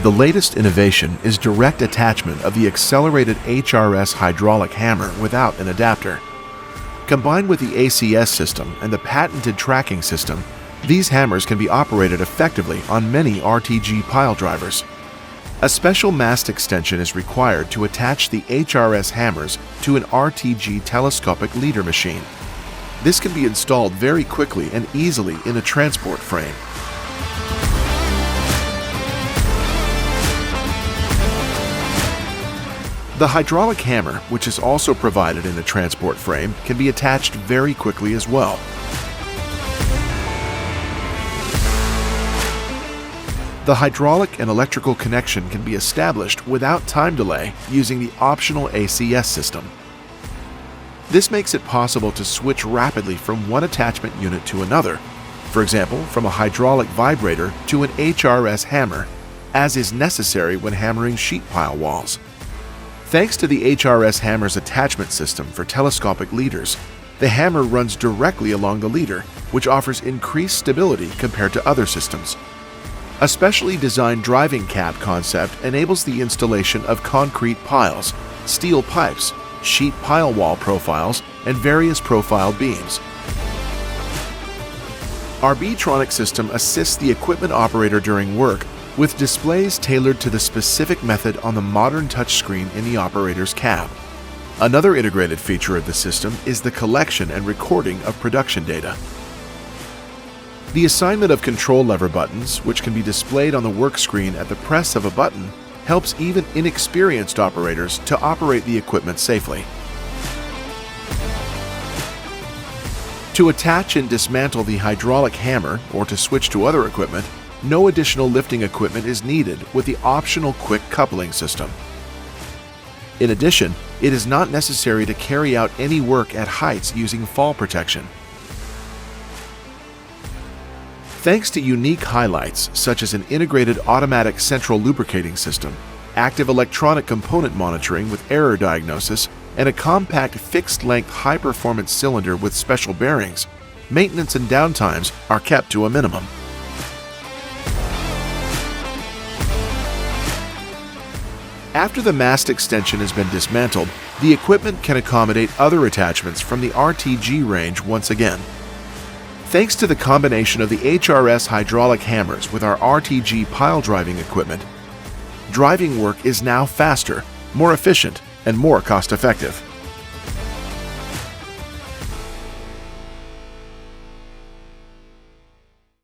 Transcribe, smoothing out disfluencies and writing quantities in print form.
The latest innovation is direct attachment of the accelerated HRS hydraulic hammer without an adapter. Combined with the ACS system and the patented tracking system, these hammers can be operated effectively on many RTG pile drivers. A special mast extension is required to attach the HRS hammers to an RTG telescopic leader machine. This can be installed very quickly and easily in a transport frame. The hydraulic hammer, which is also provided in a transport frame, can be attached very quickly as well. The hydraulic and electrical connection can be established without time delay using the optional ACS system. This makes it possible to switch rapidly from one attachment unit to another, for example, from a hydraulic vibrator to an HRS hammer, as is necessary when hammering sheet pile walls. Thanks to the HRS hammer's attachment system for telescopic leaders, the hammer runs directly along the leader, which offers increased stability compared to other systems. A specially designed driving cab concept enables the installation of concrete piles, steel pipes, sheet pile wall profiles, and various profile beams. Our B-Tronic system assists the equipment operator during work with displays tailored to the specific method on the modern touchscreen in the operator's cab. Another integrated feature of the system is the collection and recording of production data. The assignment of control lever buttons, which can be displayed on the work screen at the press of a button, helps even inexperienced operators to operate the equipment safely. To attach and dismantle the hydraulic hammer or to switch to other equipment, no additional lifting equipment is needed with the optional quick coupling system. In addition, it is not necessary to carry out any work at heights using fall protection. Thanks to unique highlights such as an integrated automatic central lubricating system, active electronic component monitoring with error diagnosis, and a compact fixed-length high-performance cylinder with special bearings, maintenance and downtimes are kept to a minimum. After the mast extension has been dismantled, the equipment can accommodate other attachments from the RTG range once again. Thanks to the combination of the HRS hydraulic hammers with our RTG pile driving equipment, driving work is now faster, more efficient, and more cost-effective.